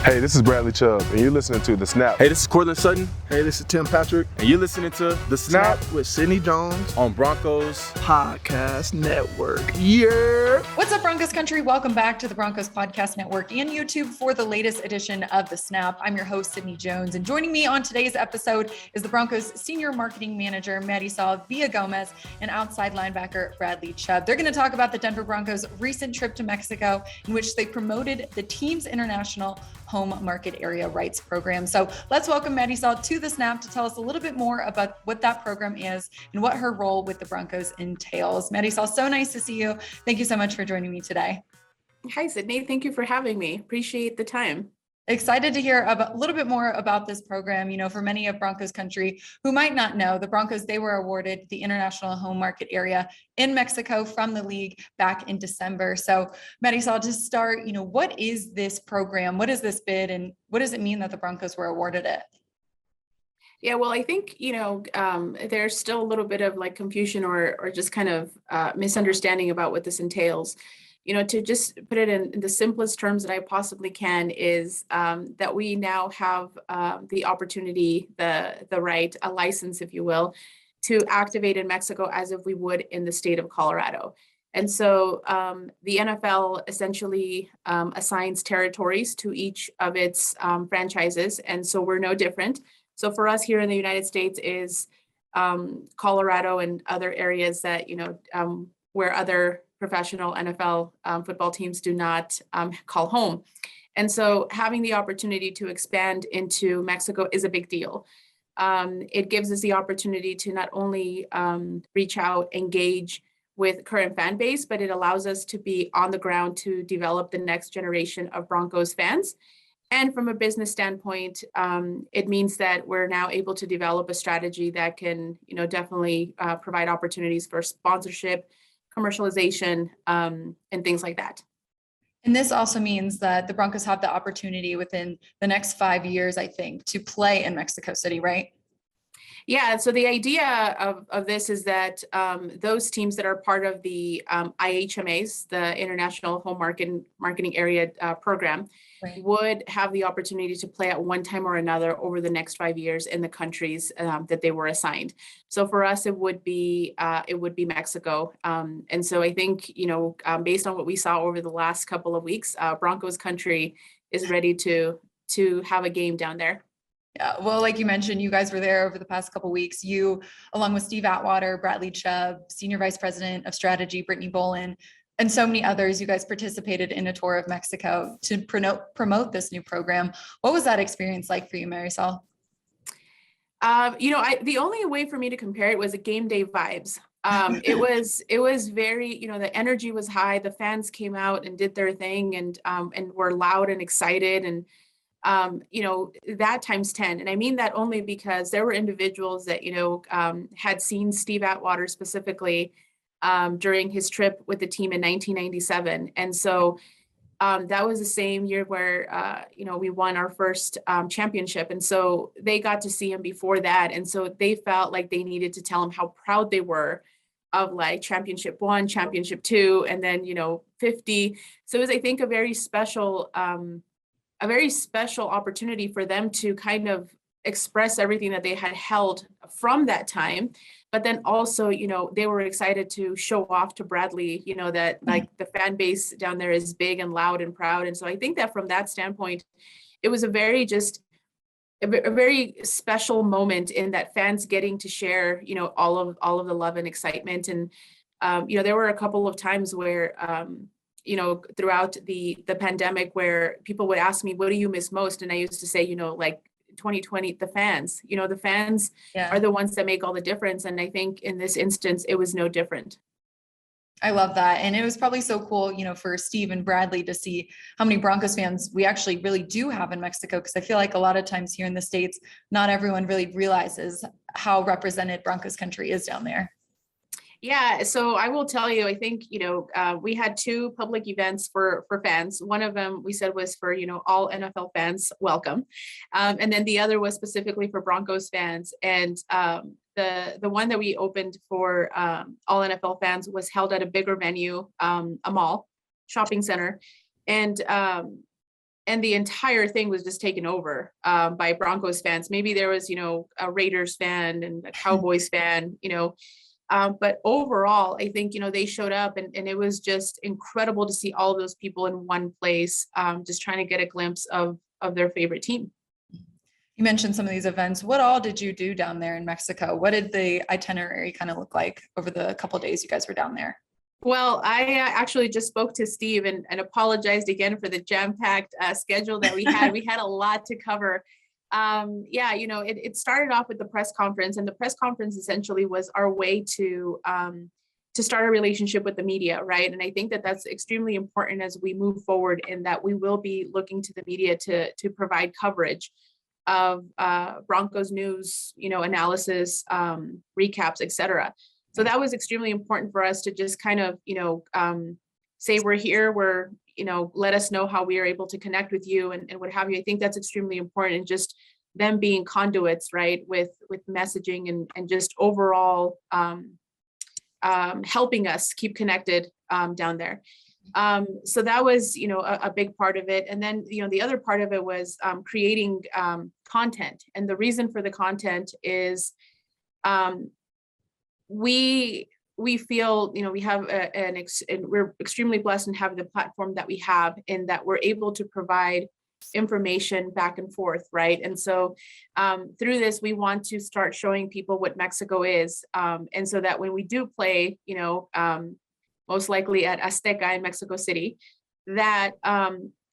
Hey, this is Bradley Chubb, and you're listening to The Snap. Hey, this is Cortland Sutton. Hey, this is Tim Patrick. And you're listening to The Snap with Sidney Jones on Broncos Podcast Network. Yeah. What's up, Broncos country? Welcome back to the Broncos Podcast Network and YouTube for the latest edition of The Snap. I'm your host, Sidney Jones, and joining me on today's episode is the Broncos Senior Marketing Manager, Marisol Villagomez, and outside linebacker, Bradley Chubb. They're going to talk about the Denver Broncos' recent trip to Mexico, in which they promoted the team's international home market area rights program. So let's welcome Marisol to The Snap to tell us a little bit more about what that program is and what her role with the Broncos entails. Marisol, so nice to see you. Thank you so much for joining me today. Hi, Sydney. Thank you for having me. Appreciate the time. Excited to hear a little bit more about this program. You know, for many of Broncos country who might not know, the Broncos, they were awarded the international home market area in Mexico from the league back in December. So Marisol, to start, you know, what is this program? What is this bid? And what does it mean that the Broncos were awarded it? Yeah, well, I think, there's still a little bit of like confusion or just kind of misunderstanding about what this entails. You know, to just put it in the simplest terms that I possibly can is that we now have the opportunity, the right, a license, if you will, to activate in Mexico as if we would in the state of Colorado. And so the NFL essentially assigns territories to each of its franchises. And so we're no different. So for us here in the United States is Colorado and other areas that, where other professional NFL football teams do not call home. And so having the opportunity to expand into Mexico is a big deal. It gives us the opportunity to not only reach out, engage with current fan base, but it allows us to be on the ground to develop the next generation of Broncos fans. And from a business standpoint, it means that we're now able to develop a strategy that can, definitely provide opportunities for sponsorship, commercialization, and things like that. And this also means that the Broncos have the opportunity within the next 5 years, I think, to play in Mexico City, right? Yeah, so the idea of this is that those teams that are part of the IHMAs, the International Home Marketing Area Program, right, would have the opportunity to play at one time or another over the next 5 years in the countries that they were assigned. So for us, it would be Mexico. And so I think, based on what we saw over the last couple of weeks, Broncos country is ready to have a game down there. Yeah, well, like you mentioned, you guys were there over the past couple of weeks. You, along with Steve Atwater, Bradley Chubb, Senior Vice President of Strategy, Brittany Bolin, and so many others, you guys participated in a tour of Mexico to promote this new program. What was that experience like for you, Marisol? The only way for me to compare it was a game day vibes. It was very, the energy was high. The fans came out and did their thing and were loud and excited and that times 10. And I mean that only because there were individuals that, had seen Steve Atwater specifically during his trip with the team in 1997. And so that was the same year where, we won our first championship. And so they got to see him before that. And so they felt like they needed to tell him how proud they were of like championship 1, championship 2, and then, 50. So it was, I think, a very special opportunity for them to kind of express everything that they had held from that time. But then also, they were excited to show off to Bradley, that like the fan base down there is big and loud and proud. And so I think that from that standpoint, it was a very special moment in that fans getting to share, all of the love and excitement. And, there were a couple of times where, throughout the pandemic where people would ask me, what do you miss most? And I used to say, like 2020, the fans, the fans are the ones that make all the difference. And I think in this instance, it was no different. I love that. And it was probably so cool, for Steve and Bradley to see how many Broncos fans we actually really do have in Mexico. Because I feel like a lot of times here in the States, not everyone really realizes how represented Broncos country is down there. Yeah, so I will tell you, I think, we had 2 public events for fans. One of them we said was for, all NFL fans, welcome. And then the other was specifically for Broncos fans. And the one that we opened for all NFL fans was held at a bigger venue, a mall, shopping center. And and the entire thing was just taken over by Broncos fans. Maybe there was, a Raiders fan and a Cowboys fan, but overall, I think, they showed up and it was just incredible to see all of those people in one place, just trying to get a glimpse of their favorite team. You mentioned some of these events. What all did you do down there in Mexico? What did the itinerary kind of look like over the couple of days you guys were down there? Well, I actually just spoke to Steve and apologized again for the jam-packed schedule that we had. We had a lot to cover. It started off with the press conference, and the press conference essentially was our way to start a relationship with the media, right? And I think that that's extremely important as we move forward, in that we will be looking to the media to provide coverage of Broncos news, analysis, recaps, etc. So that was extremely important for us to just kind of, say we're here, let us know how we are able to connect with you and what have you. I think that's extremely important, and just them being conduits, right, with messaging and just overall helping us keep connected down there. So that was, a big part of it. And then, the other part of it was creating content. And the reason for the content is we feel, we have and we're extremely blessed in having the platform that we have, in that we're able to provide information back and forth, right? And so through this, we want to start showing people what Mexico is. And so that when we do play, most likely at Azteca in Mexico City, that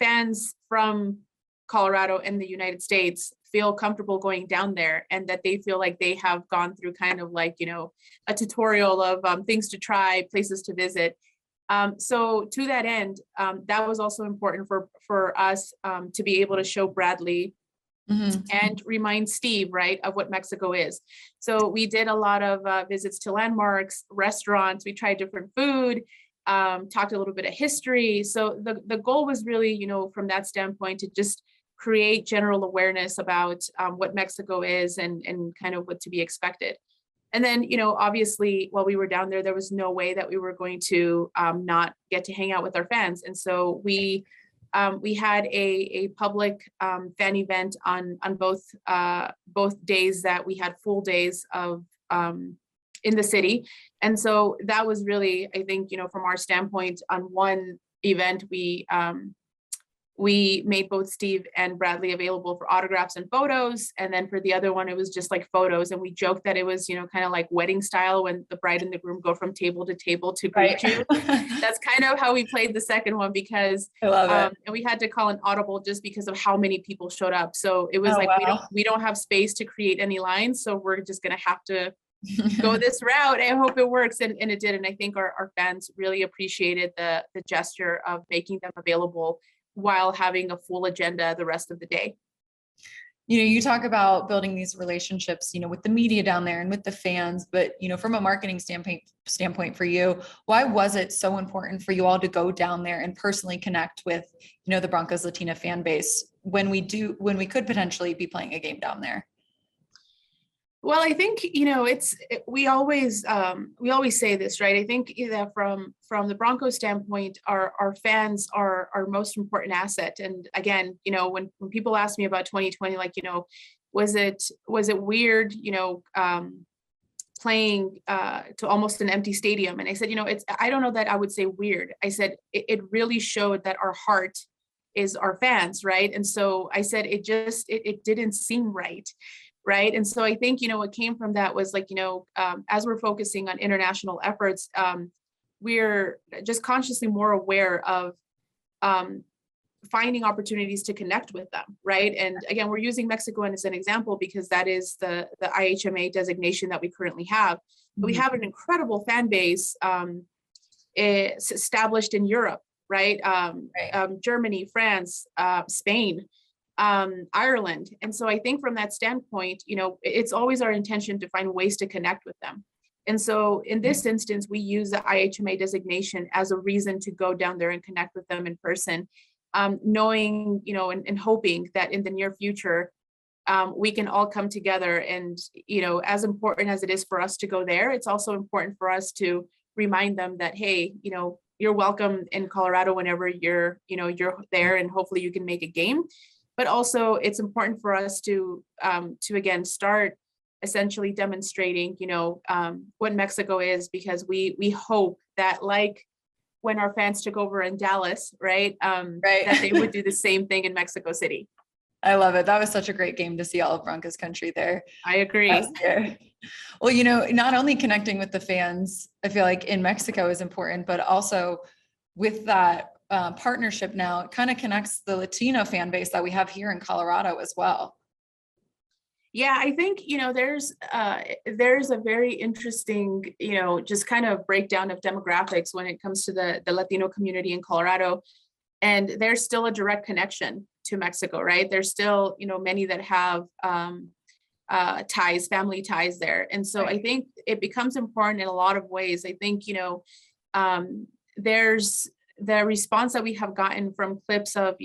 fans from Colorado and the United States feel comfortable going down there, and that they feel like they have gone through kind of like, a tutorial of things to try, places to visit. So to that end, that was also important for us to be able to show Bradley and remind Steve, right, of what Mexico is. So we did a lot of visits to landmarks, restaurants. We tried different food, talked a little bit of history. So the goal was really, from that standpoint, to just create general awareness about what Mexico is and kind of what to be expected. And then, obviously, while we were down there was no way that we were going to not get to hang out with our fans. And so we had a public fan event on both days that we had full days of in the city. And so that was really, I think, from our standpoint, on one event, we made both Steve and Bradley available for autographs and photos. And then for the other one, it was just like photos. And we joked that it was, kind of like wedding style, when the bride and the groom go from table to table to greet you. That's kind of how we played the second one, because I love it. And we had to call an audible just because of how many people showed up. So it was we don't have space to create any lines. So we're just going to have to go this route. I hope it works. And it did. And I think our fans really appreciated the gesture of making them available while having a full agenda the rest of the day. You talk about building these relationships, with the media down there and with the fans, but, from a marketing standpoint for you, why was it so important for you all to go down there and personally connect with, the Broncos Latina fan base when we could potentially be playing a game down there? Well, I think, we always say this, right? I think that from the Broncos standpoint, our fans are our most important asset. And again, when people ask me about 2020, like, was it weird, playing to almost an empty stadium? And I said, I don't know that I would say weird. I said, it really showed that our heart is our fans, right? And so I said, it didn't seem right. Right. And so I think, what came from that was like, as we're focusing on international efforts, we're just consciously more aware of finding opportunities to connect with them. Right. And again, we're using Mexico as an example because that is the IHMA designation that we currently have. But we have an incredible fan base established in Europe. Right. Germany, France, Spain, Ireland. And so I think from that standpoint, it's always our intention to find ways to connect with them. And so in this instance, we use the IHMA designation as a reason to go down there and connect with them in person, knowing, and hoping that in the near future, we can all come together. And, as important as it is for us to go there, it's also important for us to remind them that, hey, you're welcome in Colorado whenever you're there, and hopefully you can make a game. But also it's important for us to again start essentially demonstrating, what Mexico is, because we hope that, like when our fans took over in Dallas, right, Right. that they would do the same thing in Mexico City. I love it. That was such a great game to see all of Broncos country there. I agree. last year. Well, not only connecting with the fans, I feel like in Mexico is important, but also with that partnership now, it kind of connects the Latino fan base that we have here in Colorado as well. Yeah, I think, there's a very interesting, just kind of breakdown of demographics when it comes to the Latino community in Colorado. And there's still a direct connection to Mexico, right? There's still, many that have family ties there. And so Right. I think it becomes important in a lot of ways. I think, there's the response that we have gotten from clips of,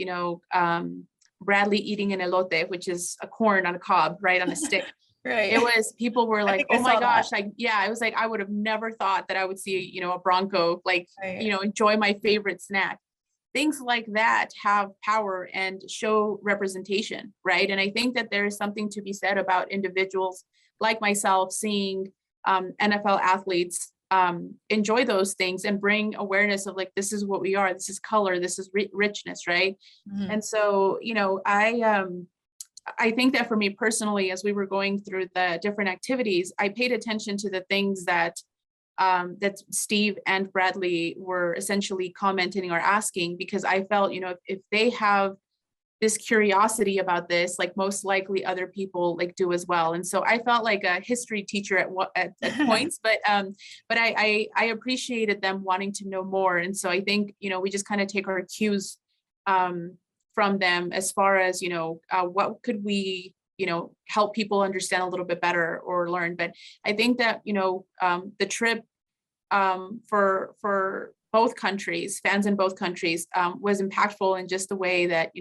Bradley eating an elote, which is a corn on a cob, right, on a stick. Right. People were like, think I oh my saw gosh, that. it was like, I would have never thought that I would see, a Bronco, Right. enjoy my favorite snack. Things like that have power and show representation, right? And I think that there is something to be said about individuals like myself seeing NFL athletes enjoy those things and bring awareness of, like, this is what we are, this is color, this is richness, right? Mhm. And so, I think that for me personally, as we were going through the different activities, I paid attention to the things that Steve and Bradley were essentially commenting or asking, because I felt, if they have this curiosity about this, like, most likely other people do as well. And so I felt like a history teacher at points, but I appreciated them wanting to know more. And so I think, we just kind of take our cues from them as far as, what could we, help people understand a little bit better or learn. But I think that, the trip for both countries, fans in both countries, was impactful in just the way that,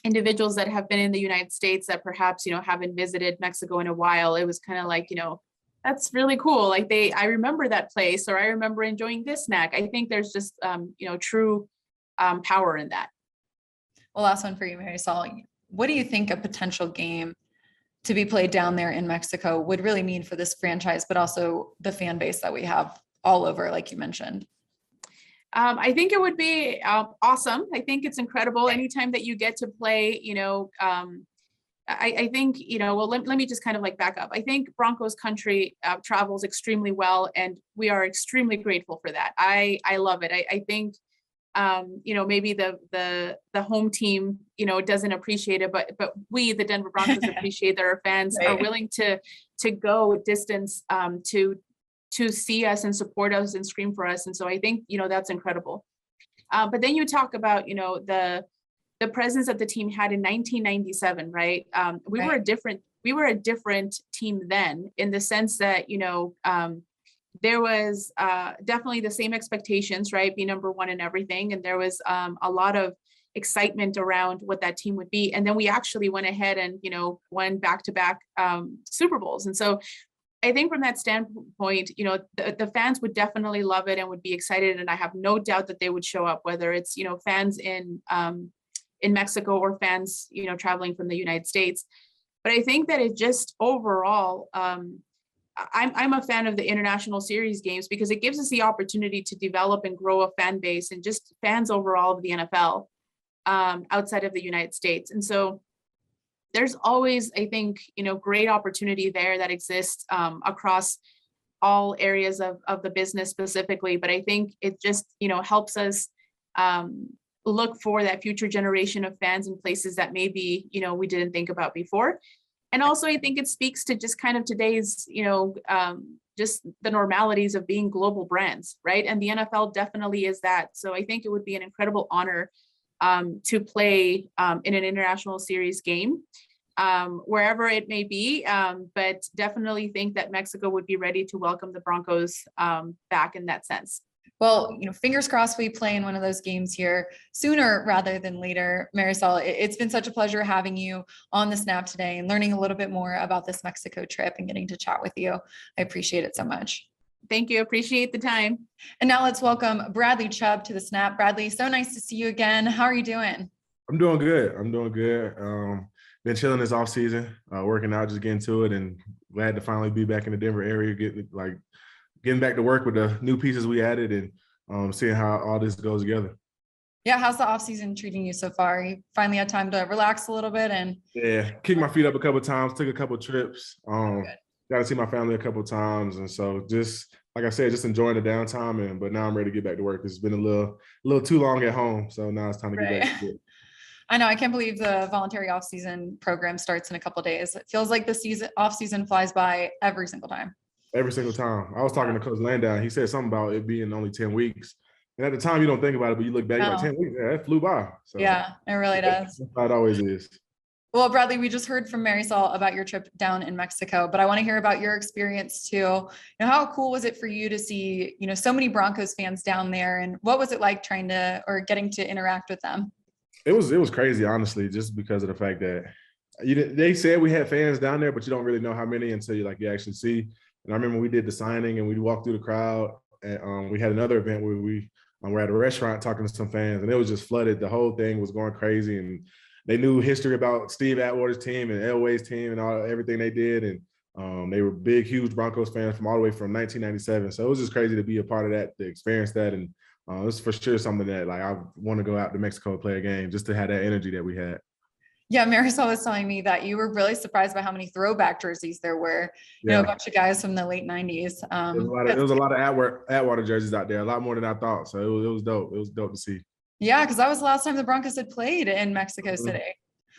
individuals that have been in the United States that perhaps, haven't visited Mexico in a while, it was kind of like, that's really cool. Like, I remember that place, or I remember enjoying this snack. I think there's just, true power in that. Well, last one for you, Marisol. What do you think a potential game to be played down there in Mexico would really mean for this franchise, but also the fan base that we have all over, like you mentioned? I think it would be awesome. I think it's incredible anytime that you get to play, I think, well, let me just kind of back up. I think Broncos country travels extremely well, and we are extremely grateful for that. I love it. I think, maybe the home team, doesn't appreciate it, but we, the Denver Broncos, appreciate that our fans Right. are willing to go distance to see us and support us and scream for us. And so I think, that's incredible. But then you talk about, the presence that the team had in 1997, right? We Right. were a different team then, in the sense that, there was definitely the same expectations, right? Be number one in everything. And there was a lot of excitement around what that team would be. And then we actually went ahead and, won back-to-back Super Bowls. And so I think from that standpoint, the fans would definitely love it and would be excited. And I have no doubt that they would show up, whether it's, fans in Mexico or fans, traveling from the United States. But I think that it just overall, I'm a fan of the international series games, because it gives us the opportunity to develop and grow a fan base and just fans overall of the NFL outside of the United States. And so there's always, I think, great opportunity there that exists across all areas of the business specifically. But I think it just, helps us look for that future generation of fans in places that maybe, we didn't think about before. And also, I think it speaks to just kind of today's, just the normalities of being global brands, right? And the NFL definitely is that. So I think it would be an incredible honor to play in an international series game, wherever it may be. But definitely think that Mexico would be ready to welcome the Broncos back in that sense. Well, fingers crossed we play in one of those games here sooner rather than later. Marisol, it's been such a pleasure having you on the Snap today and learning a little bit more about this Mexico trip and getting to chat with you. I appreciate it so much. Thank you. Appreciate the time. And now let's welcome Bradley Chubb to the Snap. Bradley, so nice to see you again. How are you doing? I'm doing good. Been chilling this off season, working out, just getting to it, and glad to finally be back in the Denver area, getting back to work with the new pieces we added and seeing how all this goes together. Yeah, how's the off season treating you so far? You finally had time to relax a little bit and kicked my feet up a couple of times, took a couple of trips, got to see my family a couple of times, and so just like I said, just enjoying the downtime. But now I'm ready to get back to work. It's been a little too long at home, so now it's time to get back to it. I know. I can't believe the voluntary off-season program starts in a couple of days. It feels like the off-season flies by every single time. Every single time. I was talking to Coach Landau. He said something about it being only 10 weeks. And at the time, you don't think about it, but you look back, you're like, 10 weeks, that flew by. So, yeah, it really does. That's how it always is. Well, Bradley, we just heard from Marisol about your trip down in Mexico, but I want to hear about your experience too. How cool was it for you to see, so many Broncos fans down there, and what was it like getting to interact with them? It was crazy, honestly, just because of the fact that they said we had fans down there, but you don't really know how many until you actually see. And I remember we did the signing and we walked through the crowd, and we had another event where we were at a restaurant talking to some fans, and it was just flooded. The whole thing was going crazy, and they knew history about Steve Atwater's team and Elway's team and everything they did, and they were big, huge Broncos fans from all the way from 1997. So it was just crazy to be a part of that, to experience that, and it's for sure something that I want to go out to Mexico and play a game just to have that energy that we had. Yeah, Marisol was telling me that you were really surprised by how many throwback jerseys there were. A bunch of guys from the late 90s. There was a lot of Atwater jerseys out there, a lot more than I thought. So it was dope. It was dope to see. Yeah, because that was the last time the Broncos had played in Mexico City.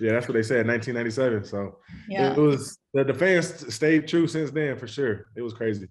Yeah, that's what they said, 1997. So yeah, it was the fans stayed true since then, for sure. It was crazy.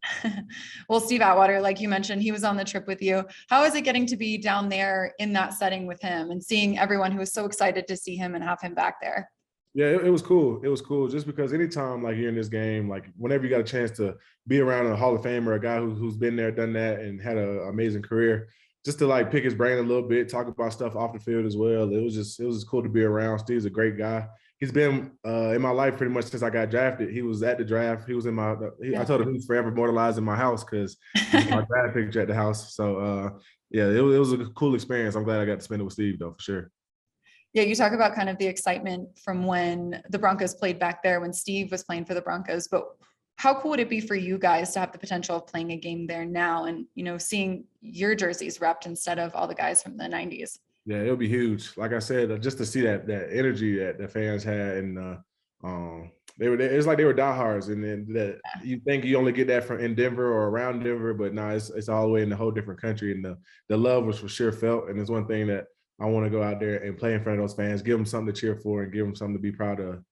Well, Steve Atwater, like you mentioned, he was on the trip with you. How is it getting to be down there in that setting with him and seeing everyone who was so excited to see him and have him back there? Yeah, it was cool. It was cool just because anytime you're in this game, whenever you got a chance to be around a Hall of Famer, a guy who's been there, done that, and had an amazing career, just to pick his brain a little bit, talk about stuff off the field as well. It was just cool to be around. Steve's a great guy. He's been in my life pretty much since I got drafted. He was at the draft. He was in my. I told him he was forever immortalized in my house because my draft picture at the house. So it was a cool experience. I'm glad I got to spend it with Steve though, for sure. Yeah, you talk about kind of the excitement from when the Broncos played back there when Steve was playing for the Broncos, but how cool would it be for you guys to have the potential of playing a game there now and, seeing your jerseys repped instead of all the guys from the 90s? Yeah, it'll be huge. Like I said, just to see that energy that the fans had, and it's like they were diehards, and then that you think you only get that in Denver or around Denver, but no, it's all the way in the whole different country, and the love was for sure felt. And it's one thing that I want to go out there and play in front of those fans, give them something to cheer for, and give them something to be proud of.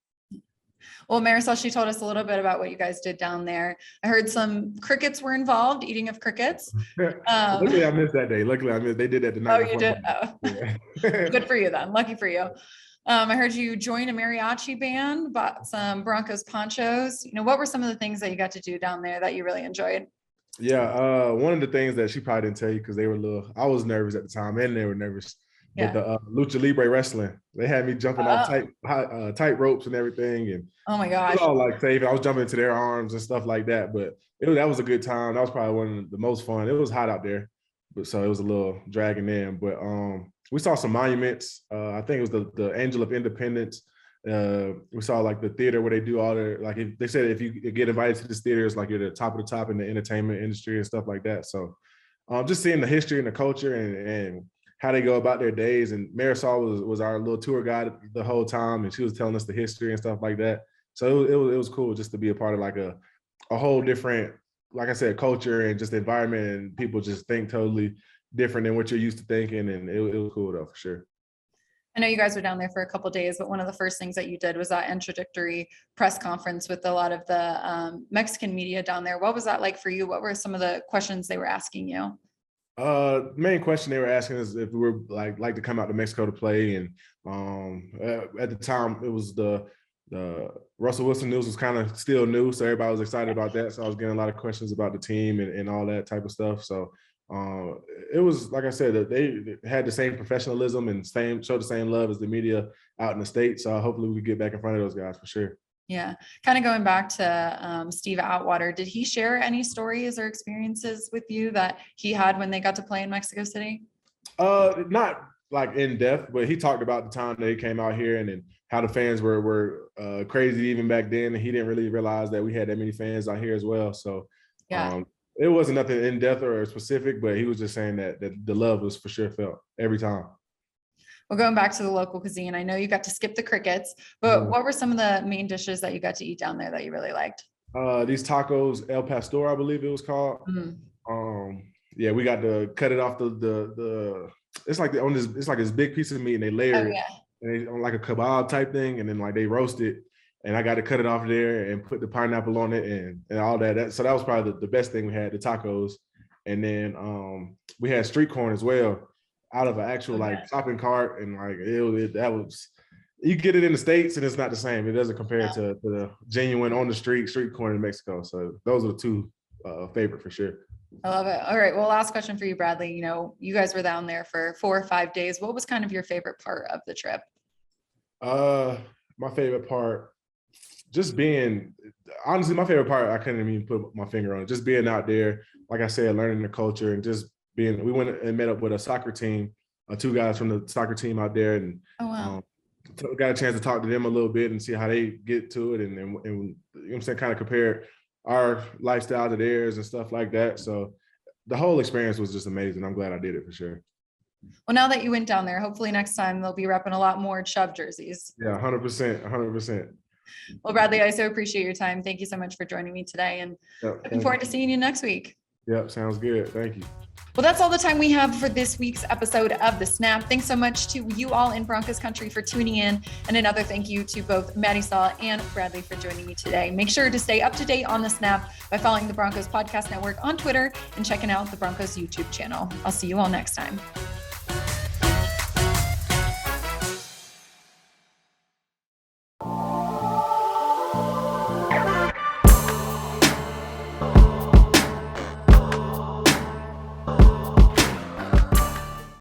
Well, Marisol, she told us a little bit about what you guys did down there. I heard some crickets were involved, eating of crickets. Luckily, I missed that day. They did that the night. Oh, you did? Oh. Yeah. Good for you then. Lucky for you. I heard you joined a mariachi band, bought some Broncos ponchos. What were some of the things that you got to do down there that you really enjoyed? Yeah, one of the things that she probably didn't tell you because I was nervous at the time, and they were nervous. Yeah. With the lucha libre wrestling, they had me jumping off tight ropes and everything, and oh my gosh, it was all safe. I was jumping into their arms and stuff like that. But that was a good time. That was probably one of the most fun. It was hot out there, but so it was a little dragging in. But we saw some monuments. I think it was the Angel of Independence. We saw the theater where they do all their they said if you get invited to this theater, it's you're the top of the top in the entertainment industry and stuff like that. So just seeing the history and the culture and how they go about their days. And Marisol was our little tour guide the whole time, and she was telling us the history and stuff like that. So it was cool just to be a part of a whole different, like I said, culture and just environment, and people just think totally different than what you're used to thinking. And it was cool though, for sure. I know you guys were down there for a couple of days, but one of the first things that you did was that introductory press conference with a lot of the Mexican media down there. What was that like for you? What were some of the questions they were asking you? The main question they were asking is if we were like to come out to Mexico to play, and at the time it was the Russell Wilson news was kind of still new, so everybody was excited about that. So I was getting a lot of questions about the team and all that type of stuff. So it was, like I said, that they had the same professionalism and showed the same love as the media out in the States. So hopefully we get back in front of those guys for sure. Yeah. Kind of going back to Steve Atwater, did he share any stories or experiences with you that he had when they got to play in Mexico City? Not like in depth, but he talked about the time that he came out here and then how the fans were crazy even back then. And he didn't really realize that we had that many fans out here as well. So Yeah. it wasn't nothing in depth or specific, but he was just saying that the love was for sure felt every time. Well, going back to the local cuisine, I know you got to skip the crickets, but what were some of the main dishes that you got to eat down there that you really liked? These tacos, El Pastor, I believe it was called. Yeah, we got to cut it off the it's like it's like this big piece of meat and they layer it and they on like a kebab type thing and then like they roast it and I got to cut it off there and put the pineapple on it and all that. So that was probably the best thing we had, the tacos. And then we had street corn as well, out of an actual like shopping cart, and like that was, you get it in the States and it's not the same. It doesn't compare to the genuine on the street corn in Mexico. So those are the two favorite for sure. I love it. All right. Well, last question for you, Bradley. You know, you guys were down there for 4 or 5 days. What was kind of your favorite part of the trip? My favorite part, honestly, my favorite part, I couldn't even put my finger on it. Just being out there, like I said, learning the culture and just we went and met up with a soccer team, 2 guys from the soccer team out there, and got a chance to talk to them a little bit and see how they get to it, and you know what I'm saying, kind of compare our lifestyle to theirs and stuff like that. So the whole experience was just amazing. I'm glad I did it for sure. Well, now that you went down there, hopefully next time they'll be repping a lot more Chubb jerseys. Yeah, 100%. Well, Bradley, I so appreciate your time. Thank you so much for joining me today, and looking forward to seeing you next week. Yep, sounds good. Thank you. Well, that's all the time we have for this week's episode of The Snap. Thanks so much to you all in Broncos country for tuning in. And another thank you to both Marisol and Bradley for joining me today. Make sure to stay up to date on The Snap by following the Broncos Podcast Network on Twitter and checking out the Broncos YouTube channel. I'll see you all next time.